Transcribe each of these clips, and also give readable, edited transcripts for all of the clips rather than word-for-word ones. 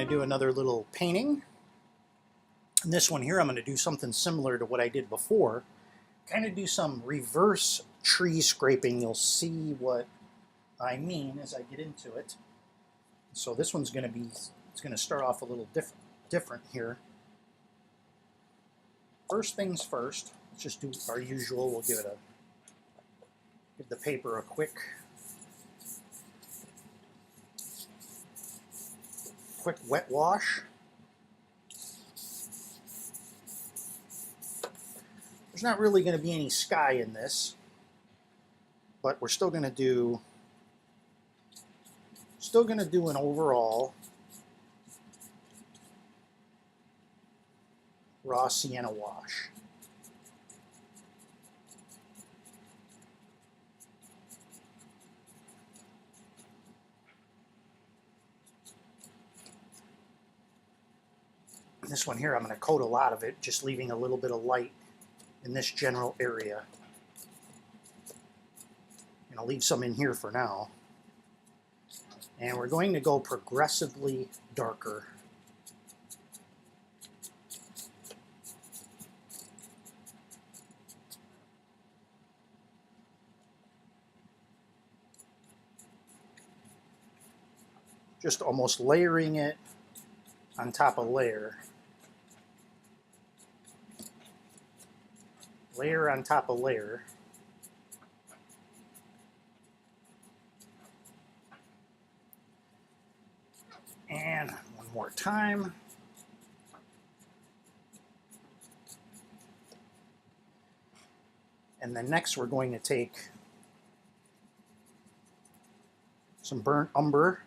to do another little painting. And this one here, I'm going to do something similar to what I did before. Kind of do some reverse tree scraping. You'll see what I mean as I get into it. So this one's going to be, it's going to start off a little different here. First things first, let's just do our usual. We'll give the paper a quick wet wash. There's not really going to be any sky in this, but we're still going to do an overall raw sienna wash. This one here, I'm going to coat a lot of it, just leaving a little bit of light in this general area. And I'll leave some in here for now. And we're going to go progressively darker. Just almost layering it on top of layer. Layer on top of layer. And one more time. And then next we're going to take some burnt umber.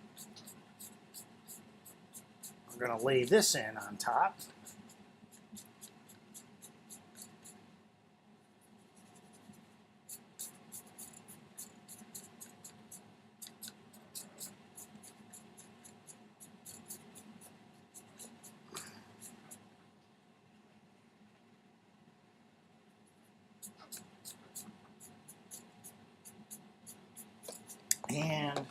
We're going to lay this in on top. And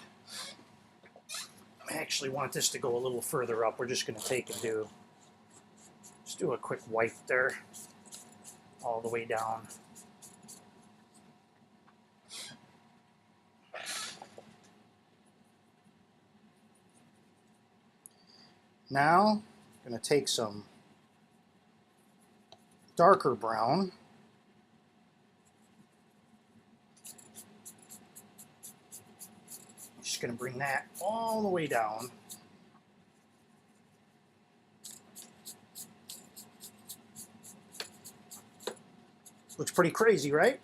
I actually want this to go a little further up. We're just going to take and do a quick wipe there all the way down. Now I'm going to take some darker brown. Just going to bring that all the way down. Looks pretty crazy, right?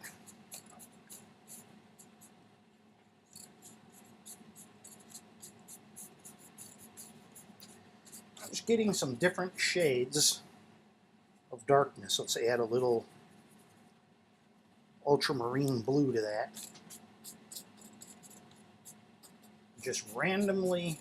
I'm just getting some different shades of darkness. Let's add a little ultramarine blue to that. Just randomly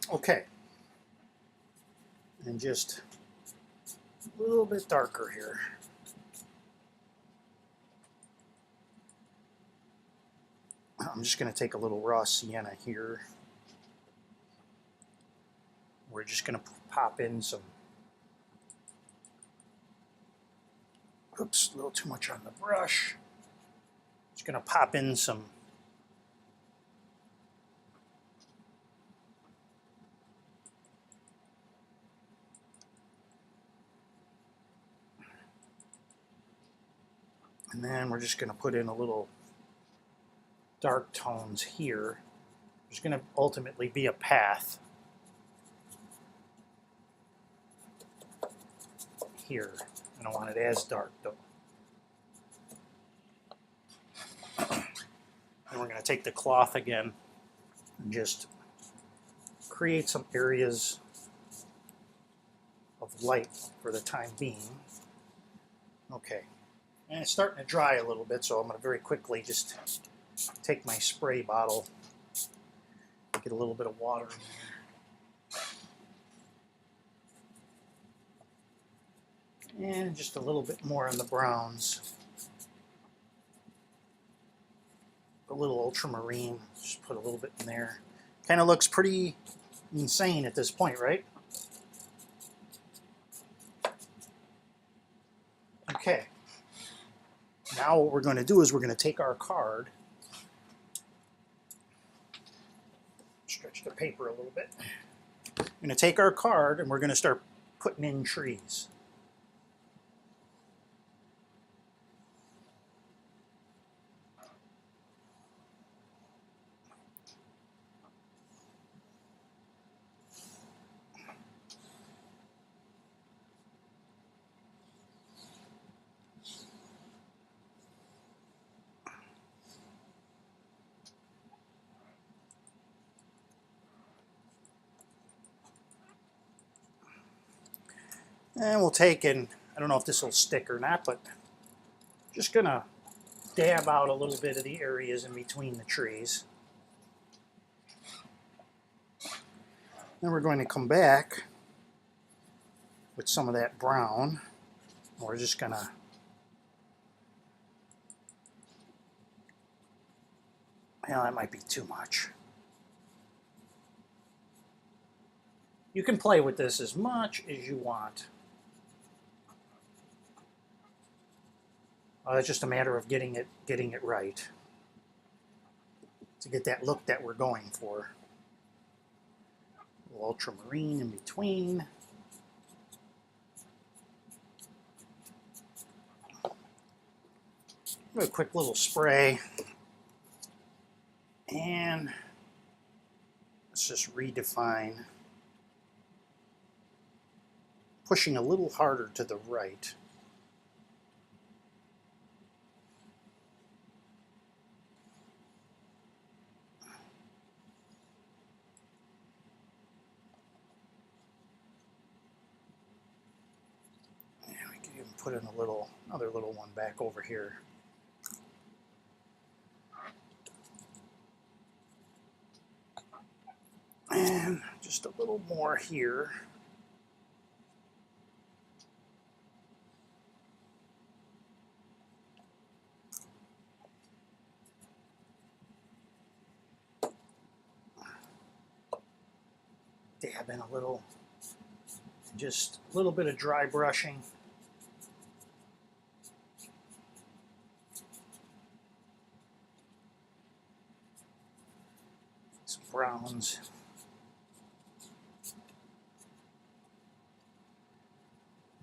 okay, and just a little bit darker here. I'm just going to take a little raw sienna here. We're just going to pop in some, oops, a little too much on the brush. Just going to pop in some and then we're just going to put in a little dark tones here. There's going to ultimately be a path here. I don't want it as dark though. And we're going to take the cloth again and just create some areas of light for the time being. Okay, and it's starting to dry a little bit, so I'm going to very quickly just take my spray bottle, get a little bit of water in there. And just a little bit more on the browns. A little ultramarine, just put a little bit in there. Kind of looks pretty insane at this point, right? Okay. Now what we're going to do is we're going to take our card, stretch the paper a little bit. We're going to take our card and we're going to start putting in trees. And we'll take, and I don't know if this will stick or not, but just going to dab out a little bit of the areas in between the trees. Then we're going to come back with some of that brown. We're just going to well, that might be too much. You can play with this as much as you want. It's just a matter of getting it right to get that look that we're going for. A little ultramarine in between. A quick little spray. And let's just redefine. Pushing a little harder to the right. And we can even put in another little one back over here. And just a little more here. Dab in a little, just a little bit of dry brushing. Some browns.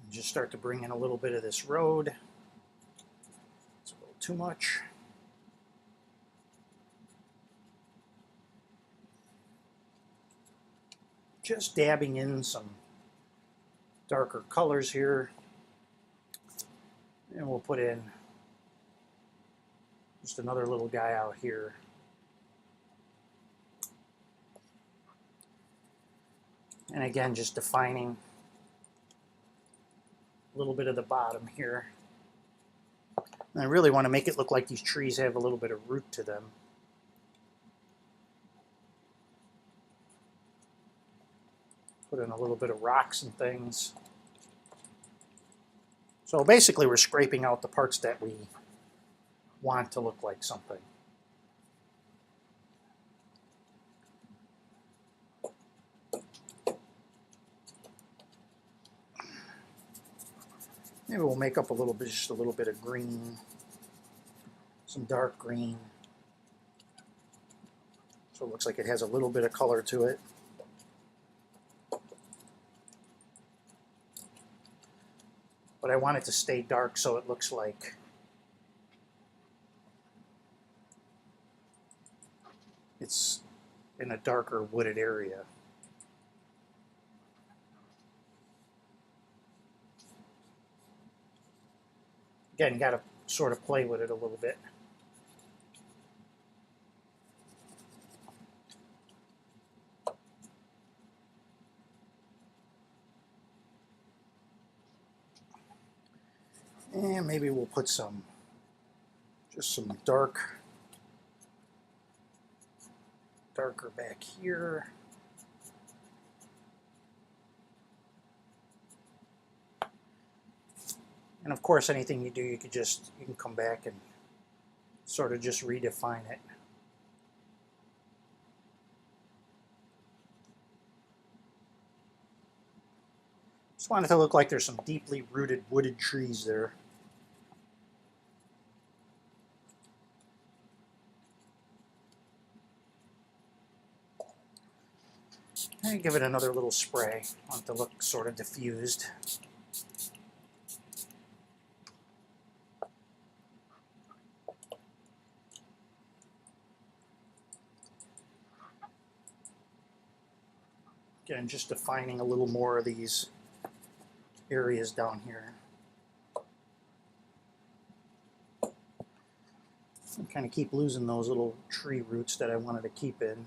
And just start to bring in a little bit of this road. It's a little too much. Just dabbing in some darker colors here. And we'll put in just another little guy out here. And again, just defining a little bit of the bottom here. And I really want to make it look like these trees have a little bit of root to them. Put in a little bit of rocks and things. So basically we're scraping out the parts that we want to look like something. Maybe we'll make up a little bit, just a little bit of green, some dark green. So it looks like it has a little bit of color to it. But I want it to stay dark so it looks like it's in a darker wooded area. Again, got to sort of play with it a little bit. And maybe we'll put just some darker back here. And of course, anything you do, you can come back and sort of just redefine it. Just want it to look like there's some deeply rooted wooded trees there. And give it another little spray. I want it to look sort of diffused. Again, just defining a little more of these areas down here. I kind of keep losing those little tree roots that I wanted to keep in.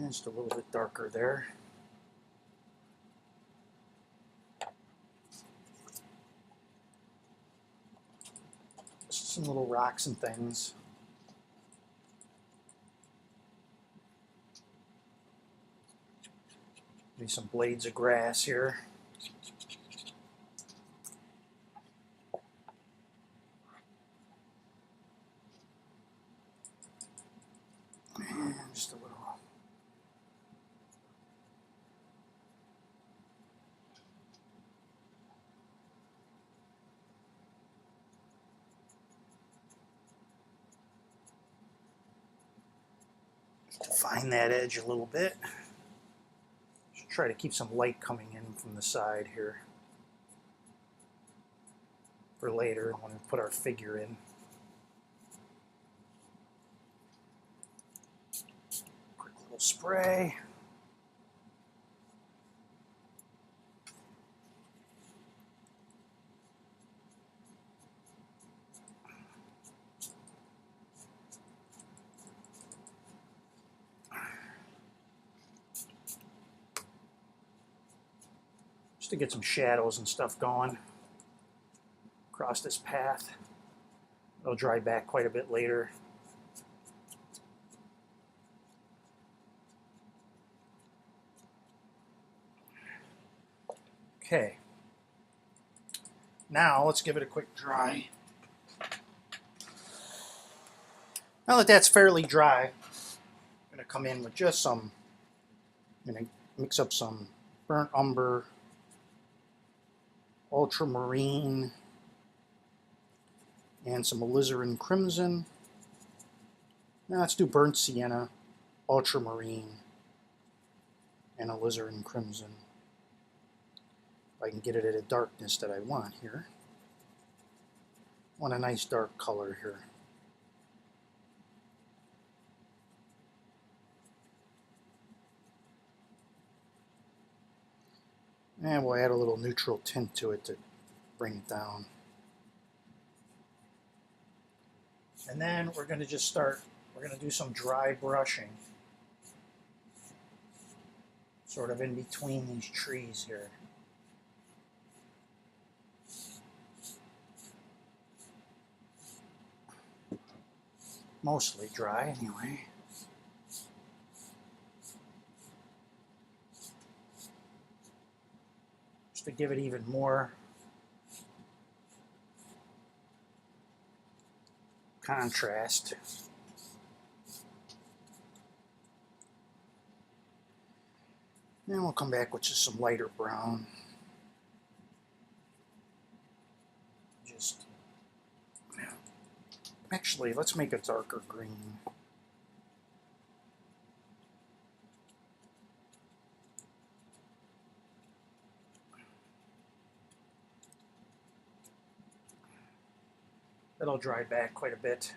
Just a little bit darker there. Just some little rocks and things. Maybe some blades of grass here. And just a little. Define that edge a little bit. Just try to keep some light coming in from the side here for later when we put our figure in. Quick little spray. To get some shadows and stuff going across this path. It'll dry back quite a bit later. Okay. Now let's give it a quick dry. Now that that's fairly dry, I'm going to come in with just some, I'm going to mix up some burnt umber, ultramarine, and some alizarin crimson. Now let's do burnt sienna, ultramarine, and alizarin crimson. If I can get it at a darkness that I want here. I want a nice dark color here. And we'll add a little neutral tint to it to bring it down. And then we're going to just start, we're going to do some dry brushing. Sort of in between these trees here. Mostly dry anyway. To give it even more contrast. And we'll come back with just some lighter brown. Just, actually, let's make a darker green. That'll dry back quite a bit.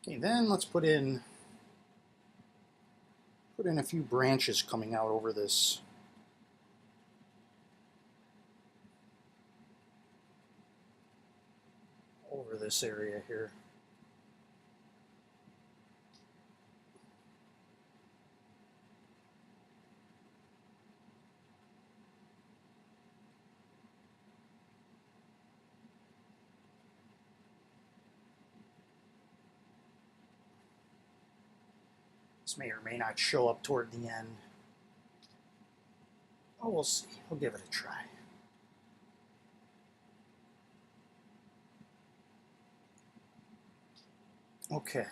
Okay, then let's put in put in a few branches coming out over this area here. This may or may not show up toward the end. Oh, we'll see. We'll give it a try. Okay.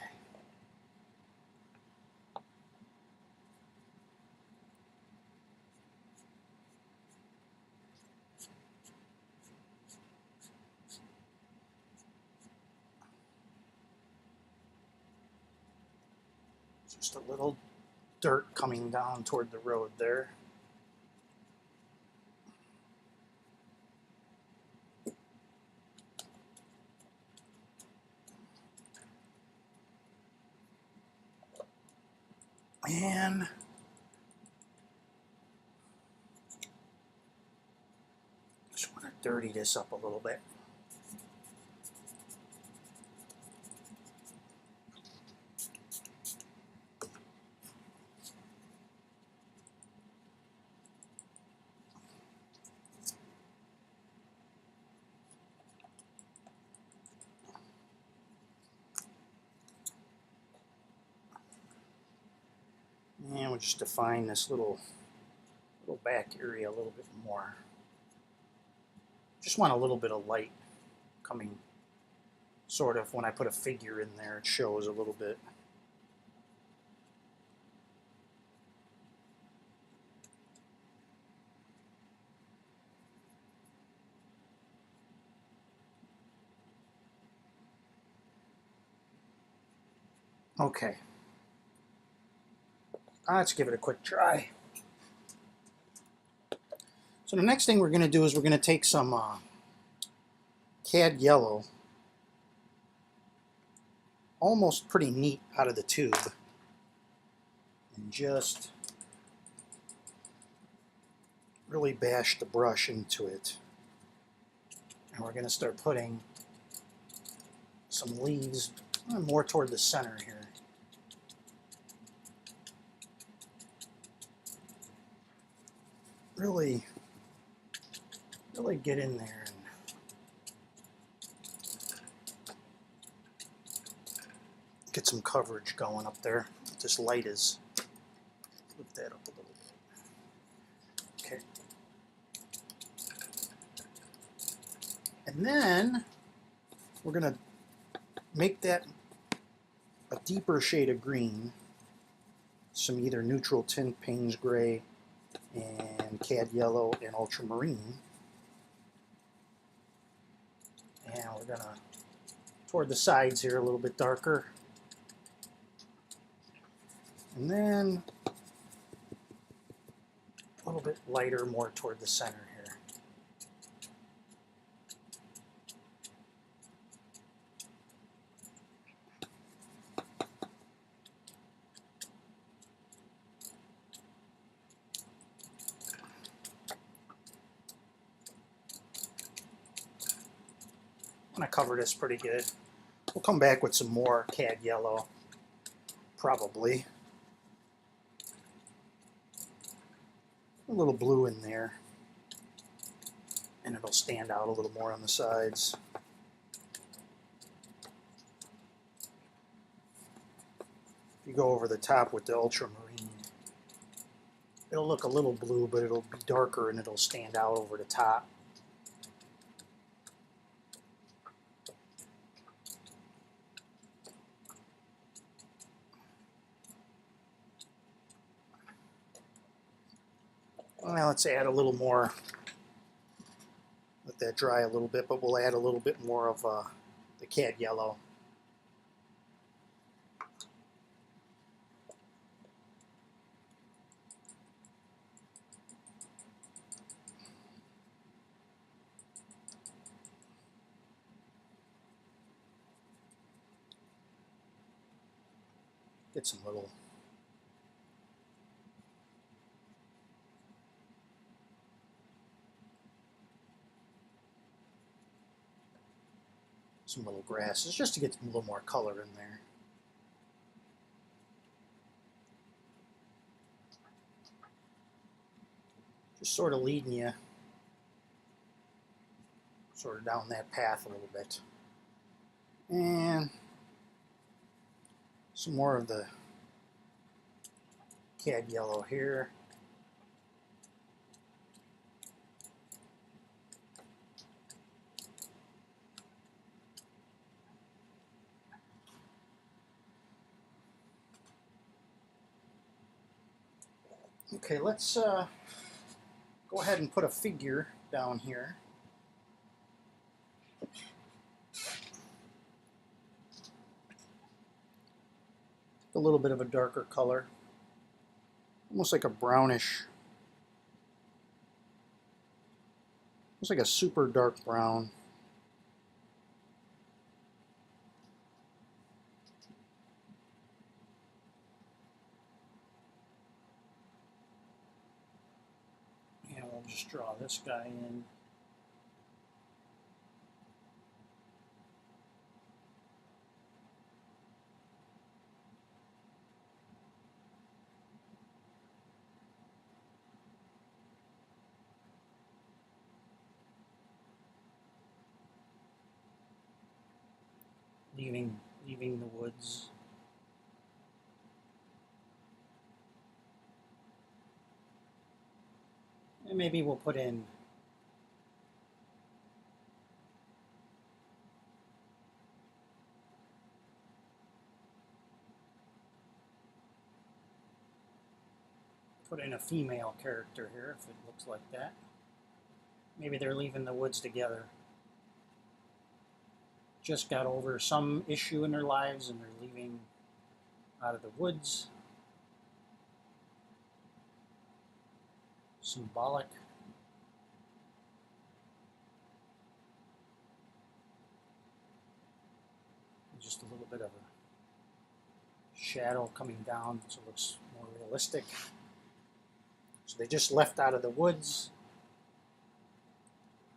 Just a little dirt coming down toward the road there. And just want to dirty this up a little bit. And we'll just define this little back area a little bit more. Just want a little bit of light coming, sort of, when I put a figure in there, it shows a little bit. Okay. Let's give it a quick try. So the next thing we're going to do is we're going to take some cad yellow, almost pretty neat out of the tube, and just really bash the brush into it. And we're going to start putting some leaves more toward the center here. Really get in there and get some coverage going up there. This light is, lift that up a little bit. Okay. And then we're going to make that a deeper shade of green, some either neutral tint, Payne's gray, and cad yellow, and ultramarine. And we're going to, toward the sides here, a little bit darker. And then a little bit lighter, more toward the center here. I'm going to cover this pretty good. We'll come back with some more cad yellow, probably. A little blue in there, and it'll stand out a little more on the sides. If you go over the top with the ultramarine, it'll look a little blue, but it'll be darker and it'll stand out over the top. Well, let's add a little more. Let that dry a little bit, but we'll add a little bit more of the cad yellow. Get some little some little grasses just to get a little more color in there. Just sort of leading you sort of down that path a little bit. And some more of the cad yellow here. Okay, let's go ahead and put a figure down here. A little bit of a darker color, almost like a brownish, almost like a super dark brown. And we'll just draw this guy in. Leaving the woods. And maybe we'll put in a female character here if it looks like that. Maybe they're leaving the woods together. Just got over some issue in their lives and they're leaving out of the woods. Symbolic. Just a little bit of a shadow coming down so it looks more realistic. So they just left out of the woods.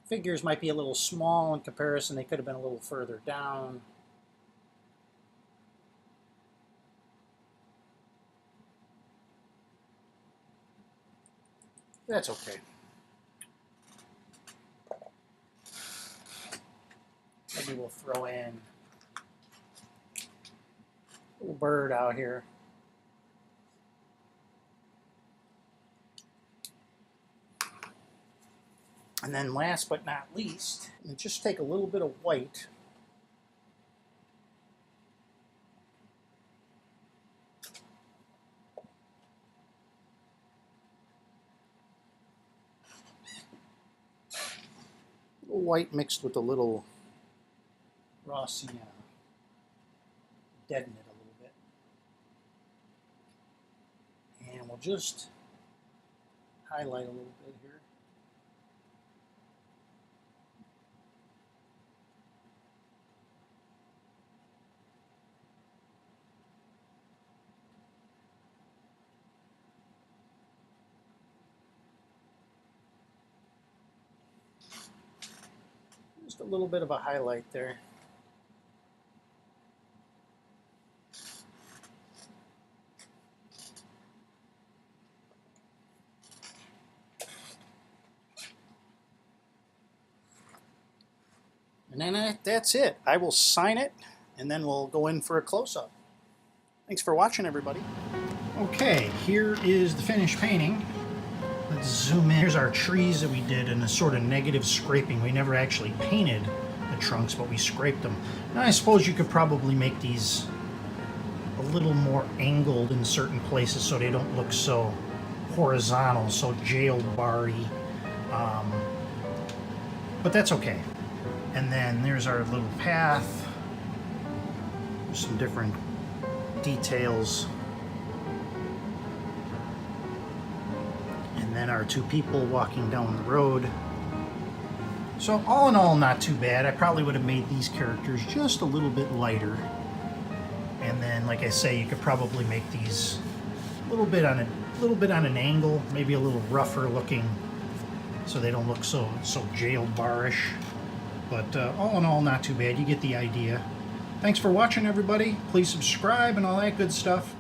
Figures might be a little small in comparison. They could have been a little further down. That's okay. Maybe we'll throw in a little bird out here. And then last but not least, just take a little bit of white . White mixed with a little raw sienna. Deaden it a little bit. And we'll just highlight a little bit here. Just a little bit of a highlight there. And then that's it. I will sign it and then we'll go in for a close-up. Thanks for watching, everybody. Okay, here is the finished painting. Let's zoom in. Here's our trees that we did in a sort of negative scraping. We never actually painted the trunks, but we scraped them. Now I suppose you could probably make these a little more angled in certain places so they don't look so horizontal, so jail bar-y. But that's okay. And then there's our little path. There's some different details. And then our two people walking down the road. So all in all, not too bad. I probably would have made these characters just a little bit lighter. And then, like I say, you could probably make these a little bit on an angle, maybe a little rougher looking, so they don't look so jail bar-ish. But all in all, not too bad. You get the idea. Thanks for watching, everybody. Please subscribe and all that good stuff.